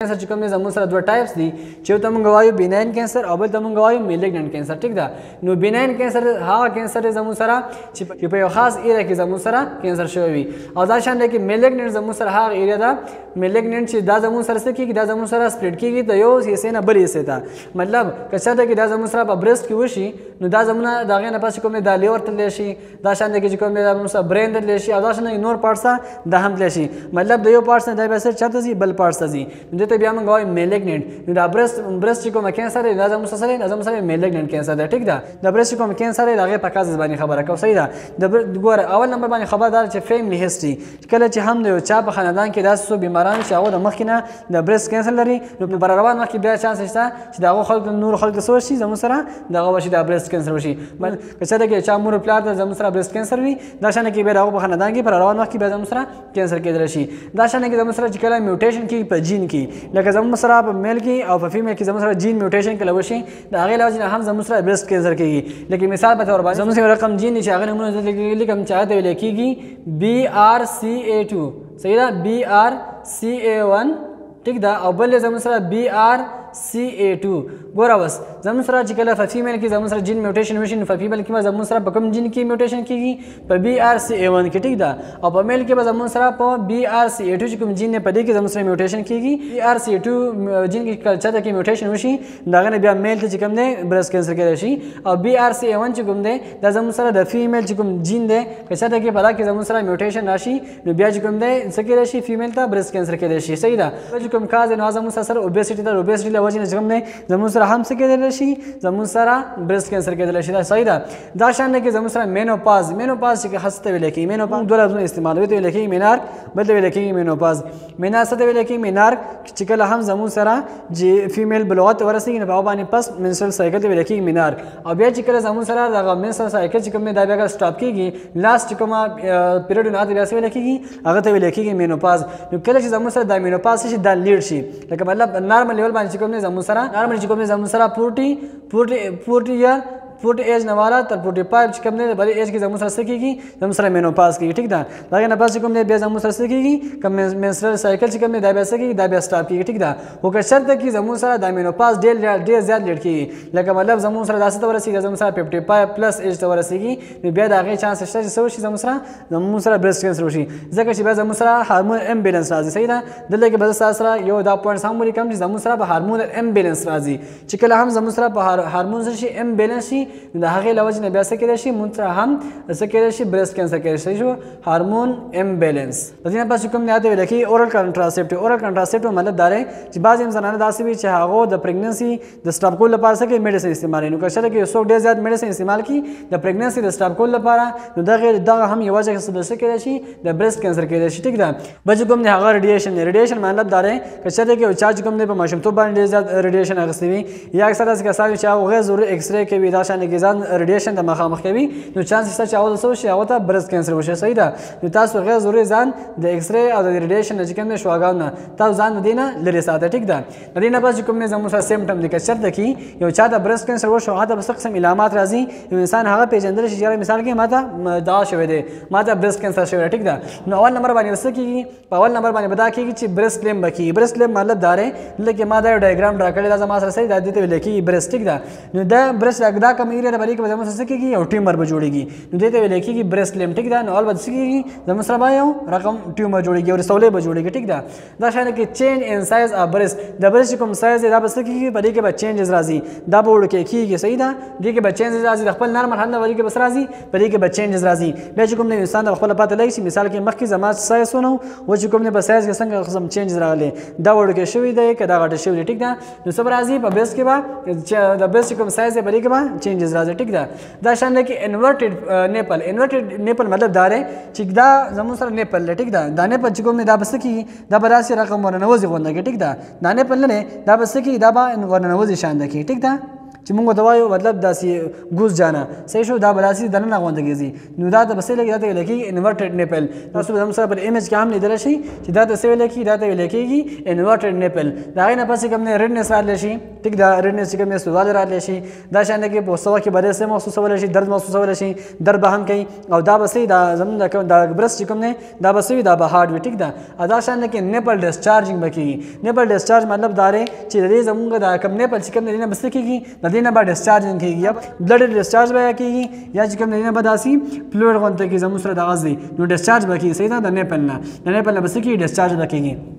कैंसर چې کوم دی زموږ سره دوه ټایپس دي چې یو ته مونږ وایو بیناین کینسر او بل ته مونږ وایو میلیګننت کینسر ټیک ده نو بیناین کینسر هغه کینسر دی زموږ سره چې په یو خاص ایریا کې زموږ سره کینسر شوی وي او دا شان دی چې میلیګننت زموږ سره هغه ایریا ده میلیګننت چې دا زموږ سره څه کېږي دا زموږ سره سپریډ کېږي د یو حصې نه بل حصې ته مطلب که چېرته کې دا زموږ سره په برست کې وشي نو دا زموږ د هغې نه پس کوم دی دا لیور تللی شي دا شان دی چې کوم دی دا زموږ سره برین تللی شي او دا شان نور پارټس دا هم تللی شي مطلب د یو پارټس نه دا بیا چېرته ځي بل پارټس ته ځي نو دې ته بیا مونږ وایو میلیګننت نو دا برست چې کوم کینسر دی دا زموږ سره دا زموږ سره میلیګننت کینسر دی ټیک ده د برست چې کوم کینسر دی د هغې په کازز باندې خبره کوو صحیح ده د ګوره اول نمبر باندې خبر دا چې فیملی هسټري کله چې هم د یو چا په خاندان کې داسې څو بیماران چې هغه د مخکې نه د برست کینسر لري نو په روان وخت کې بیا چانس شته چې د هغو خلکو نور خلکو څه وشي زموږ سره دغه وشي دا برست کینسر وشي که چېرته کې چا مور پلار ته زموږ سره برست کینسر وي دا شانې کې بیا د هغو په خاندان کې په روان وخت کې بیا زموږ سره کینسر کېدلی شي دا شانې کې زموږ سره چې کله میوټیشن کېږي په جین کې لکه زموږ سره په میل کې او په فیمیل کې زموږ سره جین میوټیشن کله وشي د هغې له وجې نه هم زموږ سره برست کینسر کېږي لکه مثال په طور باندې زموږ سره رقم جین دی چې هغه نومونه دلته لیکم چې هغه ته ویلی کېږي BRCA2 صحیح ده BRCA1 ټیک ده او بل زموږ سره BRCA2 ګوره اوس زموږ سره چې کله په فیمیل کې زموږ سره جین میوټیشن وشي نو په فیمیل کې به زموږ سره په کوم جین کې میوټیشن کېږي په BRCA1 کې ټیک ده او په میل کې به زموږ سره په BRCA2 چې کوم جین دی په دې کې زموږ سره میوټیشن کېږي BRCA2 جین کې کله چېرته کې میوټیشن وشي د هغه نه بیا میل ته چې کوم دی برست کینسر کېدلی شي او BRCA1 چې کوم دی دا زموږ سره د فیمیل چې کوم جین دی که چېرته کې په دا کې زموږ سره میوټیشن راشي نو بیا چې کوم دی څه کېدلی شي فیمیل ته برست کینسر کېدلی شي صحیح ده چې کوم کاز دی نو زموږ سره اوبیسټي ده اوبیسټي له وجې نه چې کوم دی زموږ سره هم څه کېدلی شي زموږ سره برست کینسر کېدلی شي دا صحیح ده دا شان دی چې زموږ سره مینوپاز چې هڅه ته ویلی کېږي مینوپاز دوه لفظونه استعمالوي ته ویلی کېږي مینارک بل ته ویلی کېږي مینوپاز مینار څه ته ویلی کېږي مینارک چې کله هم زموږ سره چې فیمیل بلوغت ته ورسېږي نو په هغه باندې پس منسټرل سایکل ته ویلی کېږي مینارک او بیا چې کله زموږ سره دغه منسټرل سایکل چې کوم دی دا بیا سټاپ کېږي لاست چې کومه پیریډ نه هغه ته بیا څه ویلی کېږي هغه ته ویلی کېږي مینوپاز نو کله چې زموږ سره دا مینوپاز شي دا لیډ شي لکه مطلب نارمل لیول باندې چې کوم دی زموږ سره نارمل چې کوم دی زموږ سره 40 یا 40 ایج نه والا تر 45 چې کوم دی بلې ایج کې زموږ سره څه کېږي زموږ سره مینوپاز کېږي ټیک ده د هغې نه پس چې کوم دی بیا زموږ سره څه کېږي که منسټرل سایکل چې کوم دی دا بیا څه کېږي دا بیا سټاپ کېږي ټیک ده خو که شرط کې زموږ سره دا مینوپاز ډېر زیات لیټ کېږي لکه مطلب زموږ سره داسې ته ورسېږي زموږ سره 55 پلس ایج ته ورسېږي نو بیا د هغې چانس شته چې څه وشي زموږ سره برست کینسر وشي ځکه چې بیا زموږ سره هارمون امبیلنس راځي صحیح ده دلته کې به زه ستاسو سره یو دا پوینټس هم ولیکم چې زموږ سره په هارمون امبیلنس راځي چې کله هم زموږ سره په هارمون څه شي امبیلنس شي نو د هغې له وجې نه بیا څه کېدای شي مونږ سره هم څه کېدای شي برست کینسر کېدای شي شو هارمون امبیلنس د دې نه پس کوم نه دی ویل کېږي اورل کنټراسپټیو مطلب دا دی چې بعضې زنانه داسې وي چې هغه د پریګننسي د سټاپ کولو لپاره څه کوي میډیسن استعمالوي نو که چېرته کې څوک ډېر زیات میډیسن استعمال کړي د پریګننسي د سټاپ کولو لپاره نو دغه هم یوه وجه څه کېدای شي د برست کینسر کېدای شي ټیک ده بل چې کوم دی هغه ریډیشن مطلب دا دی که چېرته کې یو چا چې کوم دی په ماشومتوب باندې ډېر زیات ریډیشن اخیستی وي یا اکثر داسې کسان وي چې هغه غیر ضروري ایکس رې کوي دا شانې کې ځان ریډیشن ته مخامخ کوي نو چانس شته چې هغه ته څه وشي هغه ته برست کینسر وشي صحیح ده نو تاسو غیر ضروري ځان د ایکس رې او د ریډیشن نه چې کوم دی شواګانو نه تاسو ځان د دې نه لرې ساتئ ټیک ده د دې نه پس چې کوم دی زموږ سره سیمټم دی که چېرته کې یو چا ته برست کینسر وشو هغه ته به څه قسم علامات راځي یو انسان هغه پېژندلی شي چې مثال کې ما ته دغه شوی دی ما ته برست کینسر شوی دی ټیک ده نو اول نمبر باندې څه کېږي په اول نمبر باندې به دا کېږي چې برست لیم به کېږي برست لیم مطلب دا دی لکه ما دا یو ډایګرام ډرا کړی دا زما سره صحیح دا دې ته ویلی کېږي برست ټیک ده نو دا برست دا کوم ایریا ده په دې کې به زموږ سره څه کېږي یو ټیومر به جوړېږي نو دې ته ویلی کېږي برست لیم ټیک ده نو اول به څه کېږي زموږ سره به یو رقم ټیومر جوړېږي یو رسولی به جوړېږي ټیک ده دا شانې کې چینج ان سایز اف برست د برست چې کوم سایز دی دا به څه کېږي په دې کې به چینجز راځي دا به وړوکی کېږي صحیح ده دې کې به چینجز راځي د خپل نارمل حال نه په دې کې به څه راځي په دې کې به چینجز راځي بیا چې کوم دی انسان د خپله پته لګي شي مثال کې مخکې زما سایز ونه و چې کوم دی په سایز کې څنګه قسم چینجز راغلی دا وړوکی شوی دی که دا غټه شوی دی ټیک ده نو څه به راځي په برست کې به د برست چې کوم سایز دی په دې کې به چینجز راځي ټیک ده دا شان دی کې انورټډ نیپل مطلب دا دی چې دا زموږ سره نیپل دی ټیک ده دا نیپل چې کوم دی دا به څه کېږي دا به داسې رقم ورننوځي غونډه کې ټیک ده دا نیپل نه دی دا به څه کېږي دا به ورننوځي شان ده کې ټیک ده چې موږ ته وایو مطلب داسې ګوز جانه صحیح شو دا به داسې دننه غونډه کېږي نو دا ته بس لګي دا ته ویل کېږي انورټډ نیپل تاسو به هم سره پر ایمیج کې هم لیدل شي چې دا ته ویل کېږي دا ته ویل کېږي انورټډ نیپل دا غي نه پسې کوم نه ریډنس راتلی شي ټیک دا ریډنس چې کوم نه سوال راتلی شي دا شان کې په سوا کې بده سه محسوسول شي درد محسوسول شي درد به هم کوي او دا بس دا زمون دا برس چې کوم نه دا بس دا به هارد وي ټیک دا ادا شان کې نیپل ډیسچارجینګ بکیږي نیپل ډیسچارج مطلب داره چې دې زمونږ دا کوم نیپل چې کوم نه بس کېږي د دې نه به ډیسچارجینګ کېږي یا بلډ ډیسچارج به کېږي یا چې کوم نه به داسي فلویډ غونته کې زموږ سره د غاز دی نو ډیسچارج به کېږي صحیح ده د نیپل نه بس کېږي ډیسچارج به کېږي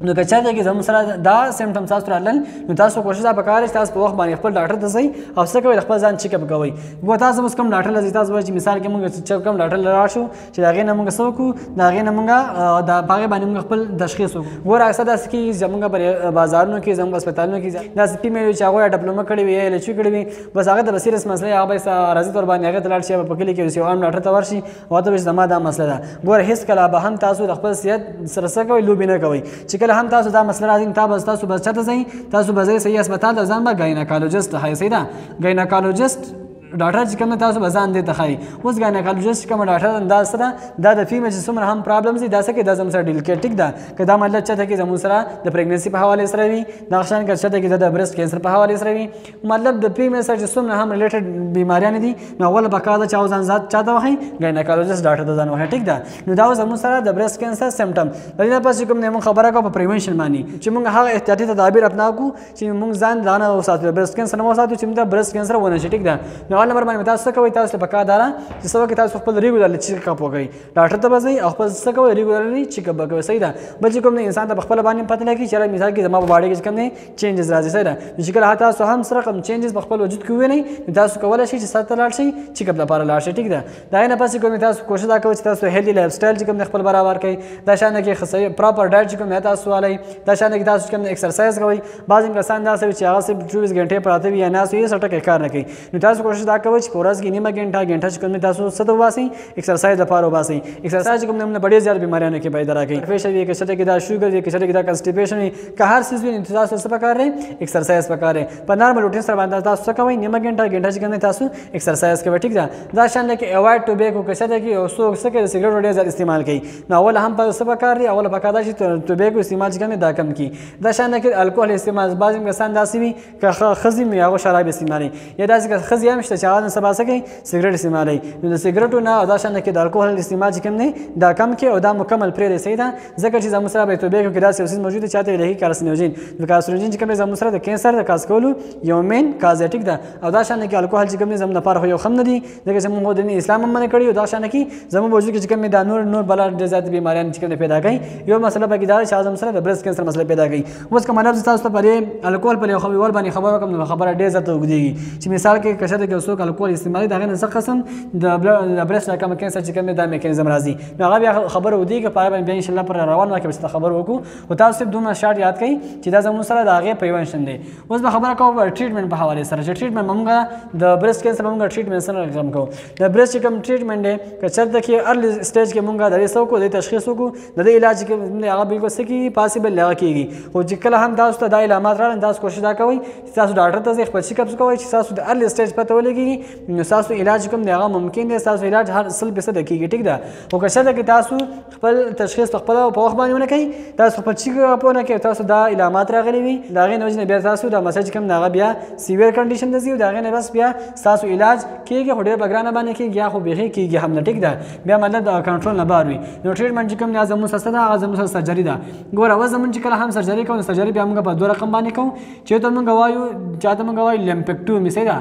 نو که چاته کې زموږ سره دا سیمټم تاسو رالل نو تاسو کوشش وکړئ چې تاسو په وخت باندې خپل ډاکټر ته ځئ او څه کوئ خپل ځان چیک اپ کوئ ګو تاسو اوس کوم ډاکټر لږ تاسو وایي چې مثال کې موږ چې کوم ډاکټر لرا شو چې دا غي نه موږ سوکو دا غي نه موږ دا باغ باندې موږ خپل تشخیص وکړو ګور اکثر داس کې زموږ په بازارونو کې زموږ هسپتالونو کې دا سپی مې چې هغه ډیپلوما کړی وي یا لچو کړی وي بس هغه د بصیرت مسله هغه به راځي تر باندې هغه تلل شي په کلی کې یو عام ډاکټر ته ورشي او ته زما دا مسله ده ګور هیڅ کله به هم تاسو د خپل صحت سره څه کوي لوبي نه کوي چې کله هم تاسو دا مسله راځي تاسو بس چاته ځئ تاسو به صحیح هسپتال ته ځان به ګایناکالوجست هاي صحیح ده ګایناکالوجست ډاکټر چې کوم تاسو بزان دي ته خای اوس ګایناکالوجست کوم ډاکټر انداز سره دا د فیمیل چې څومره هم پرابلمز دي دا څه کې د زم سره ډیل کې ټیک ده کدا مطلب چاته کې زمو سره د پریګننسي په حواله سره وي دا شان کې چاته کې د برست کینسر په حواله سره وي مطلب د فیمیل سره چې څومره هم ریلیټډ بیماریاں دي نو اول بقاعده چاو ځان ذات چاته وای ګایناکالوجست ډاکټر ته ځان وای ټیک ده نو دا زمو سره د برست کینسر سیمټم لنه پس کوم نه خبره کو په پریونشن باندې چې موږ هغه احتیاطي تدابیر اپنا کو چې موږ ځان ځان وساتو برست کینسر نو وساتو چې موږ برست کینسر ونه شي ټیک ده نو اول نمبر باندې تاسو کوي تاسو په کار دارا چې سبا کې تاسو خپل ریګولر چیک اپ وکړئ ډاکټر ته ځئ او خپل څه کوي ریګولرلی چیک اپ وکړئ صحیح ده بل چې کوم نه انسان ته خپل باندې پته لګي چې مثال کې زما په باډي کې کوم نه چینجز راځي صحیح ده چې کله تاسو هم سره کوم چینجز په خپل وجود کې وینئ تاسو کولای شئ چې ساتل لاړ شئ چیک اپ لپاره لاړ شئ ټیک ده دا نه پاتې کوم تاسو کوشش وکړئ چې تاسو هیلثي لایف سټایل چې کوم خپل برابر کړئ دا شان کې خصوصي پراپر ډایټ چې کوم تاسو والي دا شان کې تاسو کوم ایکسرسایز کوئ بعضی کسان دا سوي چې هغه 24 غنټه پراته وي یا نه سوي سټه کار نه کوي نو تاسو کوشش وکړئ چې پورز کې نیمه غنټه چې کوم تاسو ستو واسي ایکسرسایز لپاره واسي ایکسرسایز کوم نه ډېر زیات بیماریاں کې پیدا راکړي پریشر وي کې کې دا شوګر وي کې دا کنسټیپیشن وي که هر څه وي تاسو څه پکاره ایکسرسایز پکاره په نارمل روټین سره باندې تاسو څه کوئ نیمه غنټه چې کوم تاسو ایکسرسایز کوئ ټیک ده دا شان کې اوایډ ټوبیکو کې کې او څه کې سیګریټ ډېر زیات استعمال کوي نو اول هم په څه پکاره اول پکاره چې ټوبیکو استعمال چې کوم دا کم کی دا شان کې الکوهول استعمال بعضی کسان داسي وي که خزي می هغه شراب استعمالي یا داسې خزي هم شته چې هغه سبا څه کوي سیګریټ استعمالي نو د سیګریټو نه دا شان کې د الکوهول استعمال چې کوم نه دا کم کې او دا مکمل پرې صحیح ده ځکه چې زموږ سره به ټوبیکو کې داسې اوسې موجوده چاته لهي کارسینوجین د کارسینوجین چې کوم زموږ سره د کینسر د کاز کولو یو مین کاز ټیک ده او دا شان کې الکوهول چې کوم زموږ لپاره یو خم نه دي ځکه چې موږ د اسلام هم نه کړی او دا شان کې زموږ وجود کې چې کوم دا نور بل ډېر زیات بیماریاں چې کوم پیدا کوي یو مسله پکې دا چې زموږ سره د برست کینسر مسله پیدا کوي اوس کوم لفظ تاسو ته پرې الکوهول پر یو خبر باندې خبر وکم خبره ډېر زیات وګديږي چې مثال کې کشه د څوک الکوهول استعمالي دا غن څه قسم د برست کوم کینسر چې کوم دا میکانیزم راځي نو هغه بیا خبر ودی کې پای باندې ان شاء الله پر روان واکه به خبر وکړو او تاسو دوه شارټ یاد کړئ چې دا زموږ سره د هغه پریونشن دی اوس به خبره کوم ټریټمنټ په حواله سره چې ټریټمنټ موږ د برست کینسر موږ ټریټمنټ سره کوم کوو د برست کوم ټریټمنټ دی که چرته کې ارلی سټیج کې موږ د ریسو کو د تشخیص کو د علاج کې هغه بالکل سکی پاسبل لغه کیږي او چې کله هم تاسو ته د علامات راځي تاسو کوشش دا کوئ چې تاسو ډاکټر ته ځئ خپل چیک اپ کوئ چې تاسو د ارلی سټیج پته ولګي نو تاسو علاج کوم دی هغه ممکن دی تاسو علاج هر 100% کیږي ټیک ده او که څه کې تاسو خپل تشخیص خپل په وخت باندې ونه کوي تاسو خپل چیک اپ ونه کوي تاسو د علامات راغلي وي دا غي نوځنه بیا تاسو د مسج کوم ناغه بیا سیویر کنډیشن دزیو دا غي نه بس بیا تاسو علاج کیږي خو ډېر بګرانه باندې کیږي یا خو بهي کیږي هم نه ټیک ده بیا مطلب د کنټرول نه بار وي نو ټریټمنټ کوم لازم مسسته ده هغه زموږ سرجری ده ګوره و زمون چې کله هم سرجری کوو سرجری بیا موږ په دوه رقم باندې کوو چې ته موږ وایو چاته موږ وایو لمپیکټومي سي ده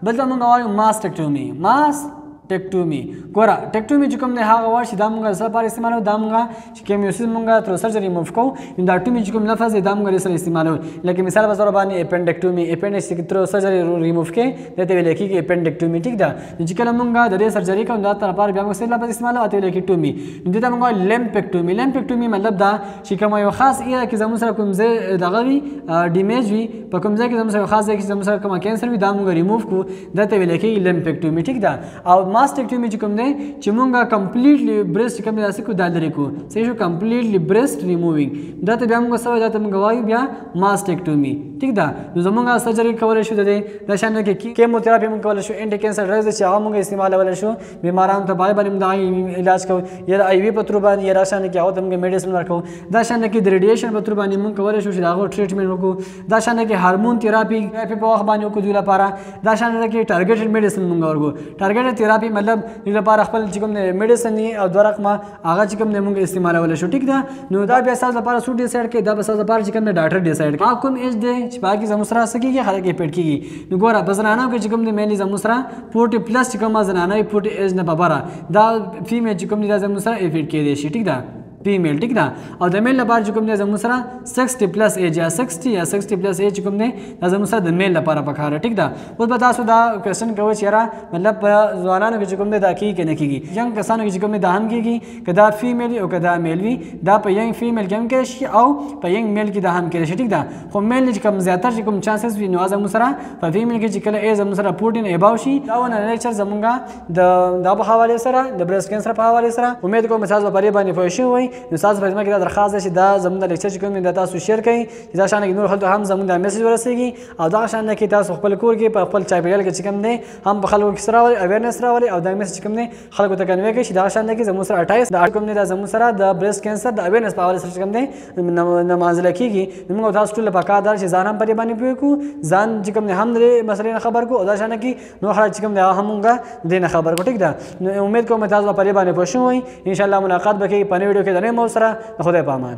بل ته موږ وایو ماستکټومي ټیکټومي ګوره ټیکټومي چې کوم نه هغه وایي چې دا موږ سره پر استعمالو دا موږ چې کیمیوسیس موږ تر سرجری موف کوو دا ټومي چې کوم لفظ دا موږ سره استعمالو لکه مثال په تور باندې اپنډکټومي اپنډکس کې تر سرجری ریموف کې دته ویل کېږي اپنډکټومي ټیک ده چې کله موږ د دې سرجری کوم دا تر پر بیا موږ سره لفظ استعمالو اته ویل کېږي ټومي دته موږ لمپیکټومي مطلب دا چې کوم یو خاص ایره کې زموږ سره کوم ځای دغه وي ډیمیج وي په کوم ځای کې زموږ سره خاص ځای کې زموږ سره کوم کینسر وي دا موږ ریموف کو دته ویل کېږي لمپیکټومي ټیک ده او ماستیکټومي چې کوم دی چې مونږه کمپلیټلی بریسټ کوم دی داسې کو دا لري کو صحیح شو کمپلیټلی بریسټ ریمووینګ دا ته بیا موږ سوي دا ته موږ وایو بیا ماستیکټومي ټیک ده نو زمونږه سرجری کولای شو د شان کې کیموتراپي موږ کولای شو انټي کینسر ډرګز چې هغه موږ استعمالول شو بیمارانو ته باندې د علاج کو یا د آی وی په تر باندې یا شان کې هغه ته موږ میډیسن ورکو دا شان کې د ریډیشن په تر باندې موږ کولای شو چې دا ټریټمنټ وکړو دا شان کې هارمون تھراپي په وخت باندې وکړو د لپاره دا شان کې ټارګټډ میډیسن موږ ورکو ټارګټډ تھراپي مطلب د لپاره خپل چې کوم میډیسن او دوه رقمه هغه چې کوم موږ استعمالول شو ټیک ده نو دا بیا تاسو لپاره سو ډیسایډ کې دا به تاسو لپاره چې کوم ډاکټر ډیسایډ کوي کوم ایج دی چې باقي زموږ سره سکیږي خلک یې پیټ کیږي نو ګوره په زنانو کې چې کوم دی مینلی زموږ سره 40 پلس چې کوم زنانه 40 ایج نه ببره دا فیمیل چې کوم دی زموږ سره افیټ کېدی شي ټیک ده فیمیل ټیک ده او د میل لپاره چې کوم دی زموږ سره 60 پلس ایج یا 60 یا 60 پلس ایج کوم دی دا زموږ سره د میل لپاره پکاره ټیک ده اوس به تاسو دا کوېسچن کوئ چې یاره مطلب په ځوانانو کې چې کوم دی دا کېږي که نه کېږي ینګ کسانو کې چې کوم دی دا هم کېږي که دا فیمیل او که دا میل وي دا په ینګ فیمیل کې هم کېدی شي او په ینګ میل کې دا هم کېدی شي ټیک ده خو میل چې کوم زیاتر چې کوم چانسز وي نو زموږ سره په فیمیل کې چې کله ایج زموږ سره 14 اباو شي دا ونه لیکچر زمونږه د په حواله سره د بریسټ کینسر په حواله سره امید کوم تاسو په پرې باندې پوه شئ نو تاسو په دا درخواست چې دا زموږ د لیکچر چې کوم د تاسو شیر کړئ چې دا شان کې نور خلکو هم زموږ د میسج ورسیږي او دا شان کې تاسو خپل کور کې په خپل چاپیریال کې چې کوم دی هم په خلکو کې سره راولي اویرنس راولي او دا میسج کوم دی خلکو ته کنوي کوي چې دا شان کې زموږ سره 28 دا کوم دی دا زموږ سره د بریسټ کینسر د اویرنس په حواله سره کوم دی نمازله کیږي موږ تاسو ټول په کار دار چې ځان هم پرې باندې پوي کو ځان چې کوم هم د مسلې خبر کو او دا شان کې نو خلک چې کوم دی همغه دینه خبر کو ټیک ده امید کوم تاسو په پرې باندې پوه شئ ان شاء الله ملاقات به کې په نوې ویډیو کې د نوې موضوع سره خدای پامان